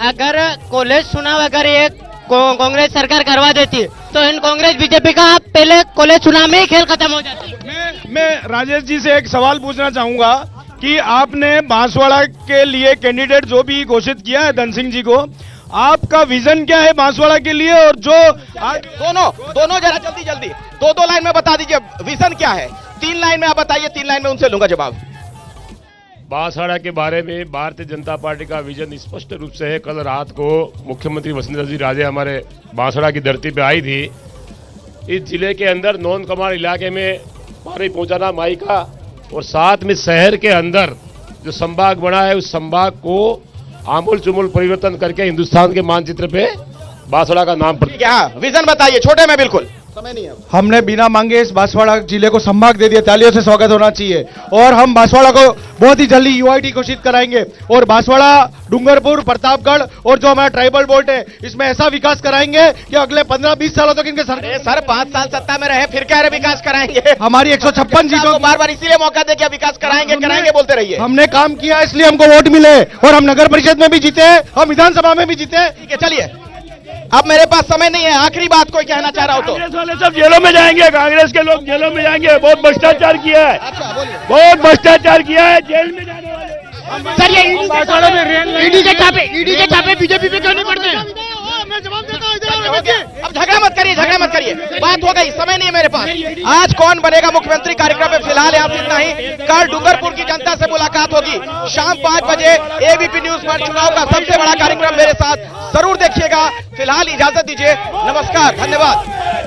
अगर कॉलेज चुनाव अगर ये कांग्रेस सरकार करवा देती तो इन कांग्रेस बीजेपी का पहले कॉलेज चुनाव में ही खेल खत्म हो जाता। मैं राजेश जी से एक सवाल पूछना चाहूंगा कि आपने बांसवाड़ा के लिए कैंडिडेट जो भी घोषित किया है धन सिंह जी को, आपका विजन क्या है बांसवाड़ा के लिए? और जो दोनों जरा जल्दी 2 लाइन में बता दीजिए विजन क्या है। 3 लाइन में आप बताइए, 3 लाइन में उनसे लूंगा जवाब। बांसवाड़ा के बारे में भारतीय जनता पार्टी का विजन स्पष्ट रूप से है। कल रात को मुख्यमंत्री वसुंधरा जी राजे हमारे बांसवाड़ा की धरती पे आई थी। इस जिले के अंदर नॉन कमांड इलाके में पानी पहुंचाना माई का, और साथ में शहर के अंदर जो संभाग बना है उस संभाग को आमूल चुमूल परिवर्तन करके हिंदुस्तान के मानचित्र पे बांसवाड़ा का नाम विजन बताइए, छोटे में बिल्कुल समय नहीं है। हमने बिना मांगे इस बांसवाड़ा जिले को संभाग दे दिया। तालियों से स्वागत होना चाहिए। और हम बांसवाड़ा को बहुत ही जल्दी यूआईटी घोषित कराएंगे, और बांसवाड़ा, डूंगरपुर, प्रतापगढ़ और जो हमारा ट्राइबल बोर्ड है इसमें ऐसा विकास कराएंगे कि अगले 15-20 सालों तक इनके सर 5 साल सत्ता में रहे, फिर क्या विकास कराएंगे? हमारी 156 सीटों बार इसीलिए मौका दे के विकास कराएंगे बोलते रहिए। हमने काम किया इसलिए हमको वोट मिले, और हम नगर परिषद में भी जीते, हम विधानसभा में भी जीते। ठीक है, चलिए अब मेरे पास समय नहीं है, आखिरी बात कोई कहना चाह रहा हो तो। कांग्रेस वाले सब जेलों में जाएंगे, कांग्रेस के लोग जेलों में जाएंगे। बहुत भ्रष्टाचार किया है, बहुत भ्रष्टाचार किया है, जेल में जाने वाले। सर ये ईडी के छापे बीजेपी पे क्यों नहीं पड़ते? हो गया। अब झगड़ा मत करिए, बात हो गई, समय नहीं है मेरे पास। आज कौन बनेगा मुख्यमंत्री कार्यक्रम में फिलहाल यहाँ से इतना ही। कल डूंगरपुर की जनता से मुलाकात होगी शाम 5 बजे एबीपी न्यूज पर। चुनाव का सबसे बड़ा कार्यक्रम मेरे साथ जरूर देखिएगा। फिलहाल इजाजत दीजिए, नमस्कार, धन्यवाद।